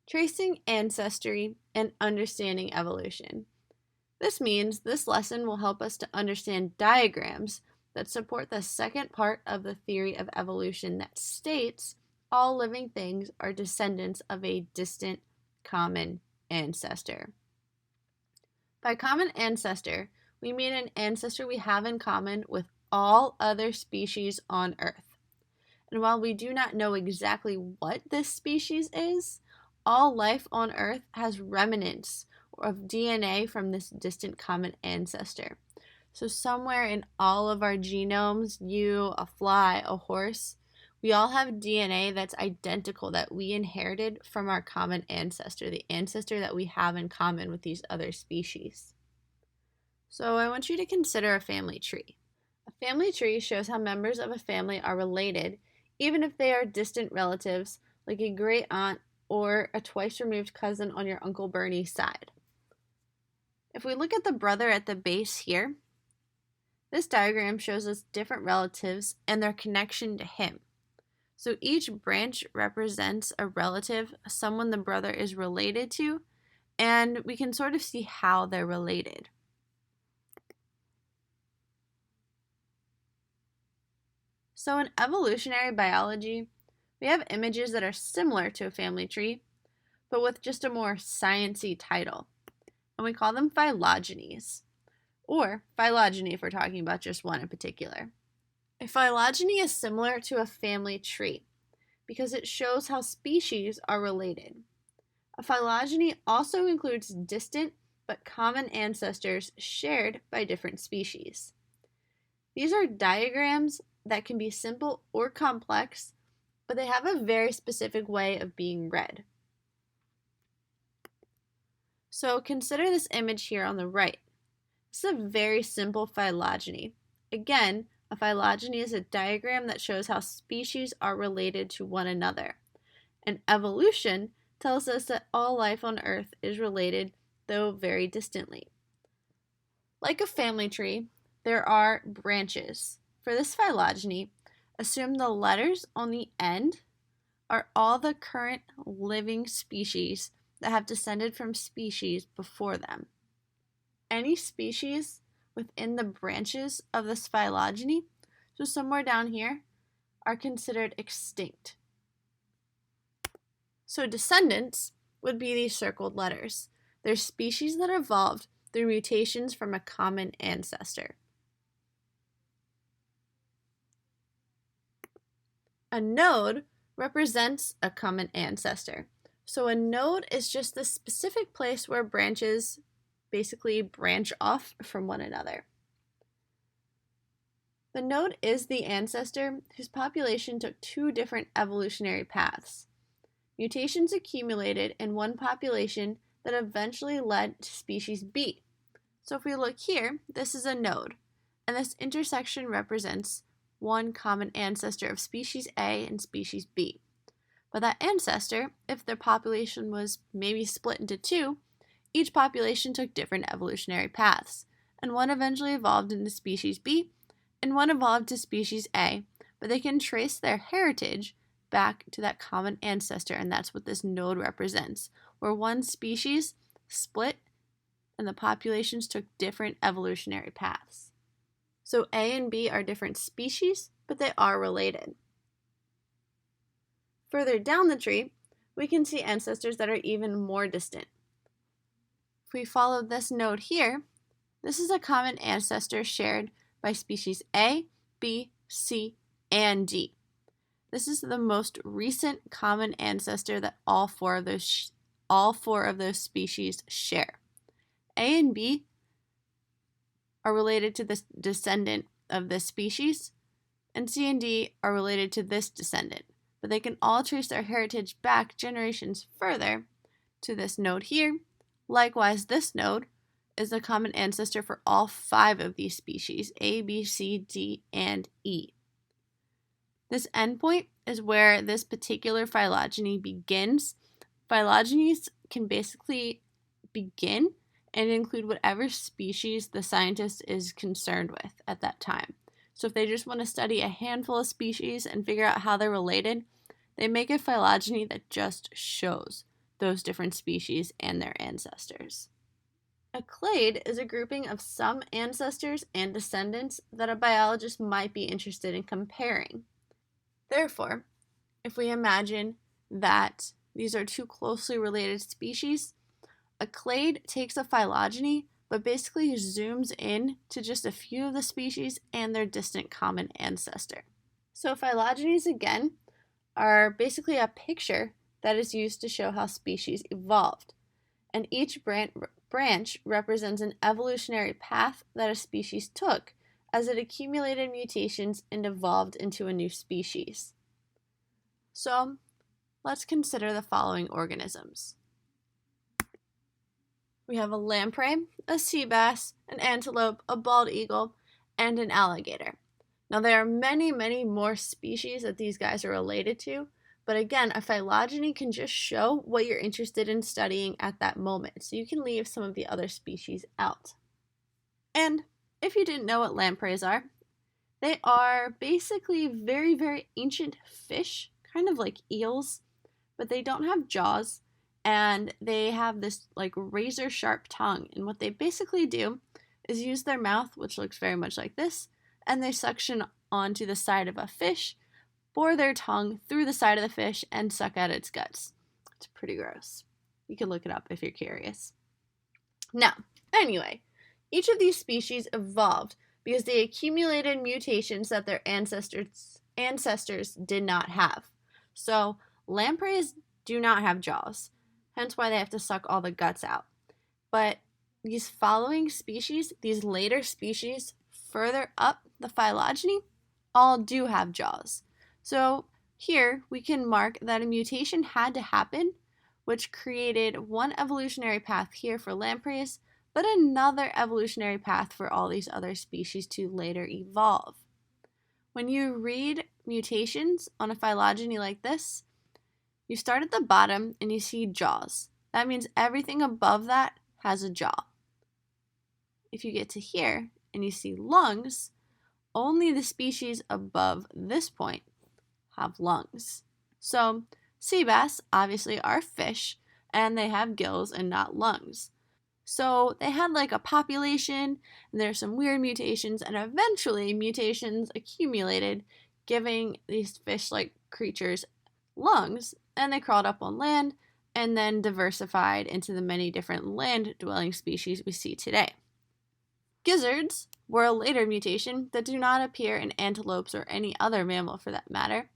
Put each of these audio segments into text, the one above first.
tracing ancestry, and understanding evolution. This means this lesson will help us to understand diagrams that support the second part of the theory of evolution that states all living things are descendants of a distant common ancestor. By common ancestor, we mean an ancestor we have in common with all other species on Earth. And while we do not know exactly what this species is, all life on Earth has remnants of DNA from this distant common ancestor. So somewhere in all of our genomes, you, a fly, a horse, we all have DNA that's identical that we inherited from our common ancestor, the ancestor that we have in common with these other species. So I want you to consider a family tree. A family tree shows how members of a family are related, even if they are distant relatives, like a great aunt or a twice-removed cousin on your Uncle Bernie's side. If we look at the brother at the base here, this diagram shows us different relatives and their connection to him. So each branch represents a relative, someone the brother is related to, and we can sort of see how they're related. So in evolutionary biology, we have images that are similar to a family tree, but with just a more science-y title, and we call them phylogenies, or phylogeny if we're talking about just one in particular. A phylogeny is similar to a family tree because it shows how species are related. A phylogeny also includes distant but common ancestors shared by different species. These are diagrams that can be simple or complex, but they have a very specific way of being read. So consider this image here on the right. This is a very simple phylogeny. Again, a phylogeny is a diagram that shows how species are related to one another. And evolution tells us that all life on Earth is related, though very distantly. Like a family tree, there are branches. For this phylogeny, assume the letters on the end are all the current living species that have descended from species before them. Any species within the branches of this phylogeny, so somewhere down here, are considered extinct. So descendants would be these circled letters. They're species that evolved through mutations from a common ancestor. A node represents a common ancestor. So a node is just the specific place where branches basically branch off from one another. The node is the ancestor whose population took two different evolutionary paths. Mutations accumulated in one population that eventually led to species B. So if we look here, this is a node, and this intersection represents one common ancestor of species A and species B. But that ancestor, if their population was maybe split into two, each population took different evolutionary paths, and one eventually evolved into species B, and one evolved to species A, but they can trace their heritage back to that common ancestor, and that's what this node represents, where one species split and the populations took different evolutionary paths. So A and B are different species, but they are related. Further down the tree, we can see ancestors that are even more distant. If we follow this node here, this is a common ancestor shared by species A, B, C, and D. This is the most recent common ancestor that all four of those species share. A and B are related to this descendant of this species, and C and D are related to this descendant, but they can all trace their heritage back generations further to this node here. Likewise, this node is a common ancestor for all 5 of these species, A, B, C, D, and E. This endpoint is where this particular phylogeny begins. Phylogenies can basically begin and include whatever species the scientist is concerned with at that time. So if they just want to study a handful of species and figure out how they're related, they make a phylogeny that just shows those different species and their ancestors. A clade is a grouping of some ancestors and descendants that a biologist might be interested in comparing. Therefore, if we imagine that these are two closely related species, a clade takes a phylogeny but basically zooms in to just a few of the species and their distant common ancestor. So phylogenies, again, are basically a picture that is used to show how species evolved, and each branch represents an evolutionary path that a species took as it accumulated mutations and evolved into a new species. So, let's consider the following organisms. We have a lamprey, a sea bass, an antelope, a bald eagle, and an alligator. Now, there are many, many more species that these guys are related to, but again, a phylogeny can just show what you're interested in studying at that moment, so you can leave some of the other species out. And if you didn't know what lampreys are, they are basically very, very ancient fish, kind of like eels, but they don't have jaws, and they have this like razor sharp tongue. And what they basically do is use their mouth, which looks very much like this, and they suction onto the side of a fish, bore their tongue through the side of the fish, and suck out its guts. It's pretty gross. You can look it up if you're curious. Now, anyway, each of these species evolved because they accumulated mutations that their ancestors did not have. So, lampreys do not have jaws, hence why they have to suck all the guts out. But these following species, these later species further up the phylogeny, all do have jaws. So here we can mark that a mutation had to happen, which created one evolutionary path here for lampreys, but another evolutionary path for all these other species to later evolve. When you read mutations on a phylogeny like this, you start at the bottom and you see jaws. That means everything above that has a jaw. If you get to here and you see lungs, only the species above this point have lungs. So, sea bass obviously are fish, and they have gills and not lungs. So they had like a population, and there's some weird mutations, and eventually mutations accumulated, giving these fish-like creatures lungs, and they crawled up on land and then diversified into the many different land-dwelling species we see today. Gizzards were a later mutation that do not appear in antelopes or any other mammal for that matter,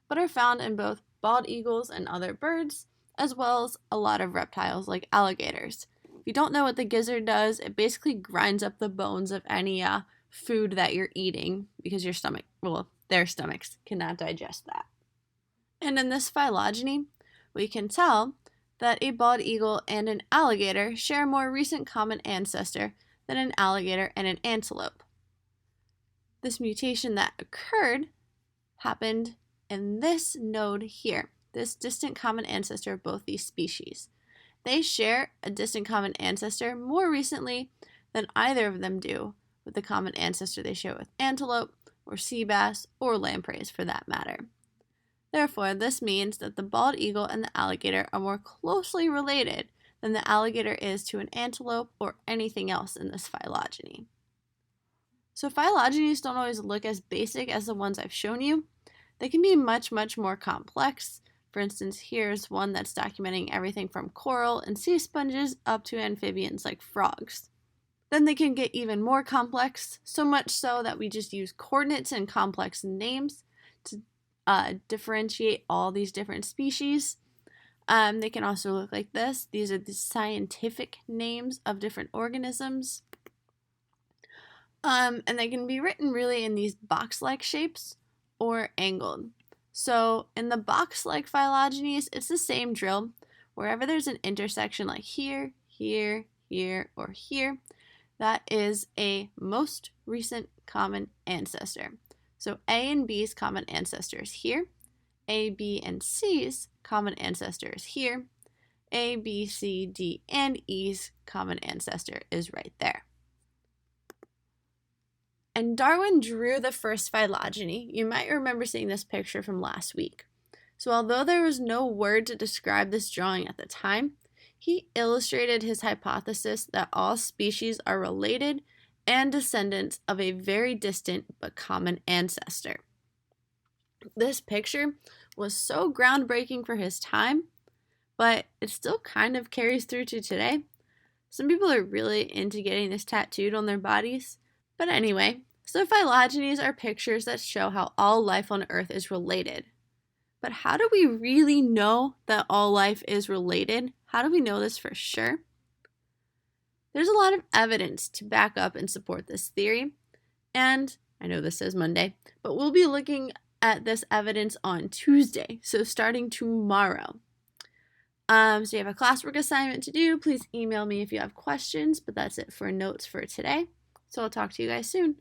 but are found in both bald eagles and other birds, as well as a lot of reptiles like alligators. If you don't know what the gizzard does, it basically grinds up the bones of any food that you're eating because their stomachs cannot digest that. And in this phylogeny, we can tell that a bald eagle and an alligator share a more recent common ancestor than an alligator and an antelope. This mutation that occurred happened in this node here, this distant common ancestor of both these species. They share a distant common ancestor more recently than either of them do with the common ancestor they share with antelope or sea bass or lampreys for that matter. Therefore, this means that the bald eagle and the alligator are more closely related than the alligator is to an antelope or anything else in this phylogeny. So phylogenies don't always look as basic as the ones I've shown you. They can be much, much more complex. For instance, here's one that's documenting everything from coral and sea sponges up to amphibians like frogs. Then they can get even more complex, so much so that we just use coordinates and complex names to differentiate all these different species. They can also look like this. These are the scientific names of different organisms. And they can be written really in these box-like shapes or angled. So in the box-like phylogenies, it's the same drill. Wherever there's an intersection like here, here, here, or here, that is a most recent common ancestor. So A and B's common ancestor is here. A, B, and C's common ancestor is here. A, B, C, D, and E's common ancestor is right there. And Darwin drew the first phylogeny. You might remember seeing this picture from last week. So although there was no word to describe this drawing at the time, he illustrated his hypothesis that all species are related and descendants of a very distant but common ancestor. This picture was so groundbreaking for his time, but it still kind of carries through to today. Some people are really into getting this tattooed on their bodies. But anyway, so phylogenies are pictures that show how all life on Earth is related. But how do we really know that all life is related? How do we know this for sure? There's a lot of evidence to back up and support this theory. And I know this says Monday, but we'll be looking at this evidence on Tuesday, so starting tomorrow. So you have a classwork assignment to do. Please email me if you have questions, but that's it for notes for today. So I'll talk to you guys soon.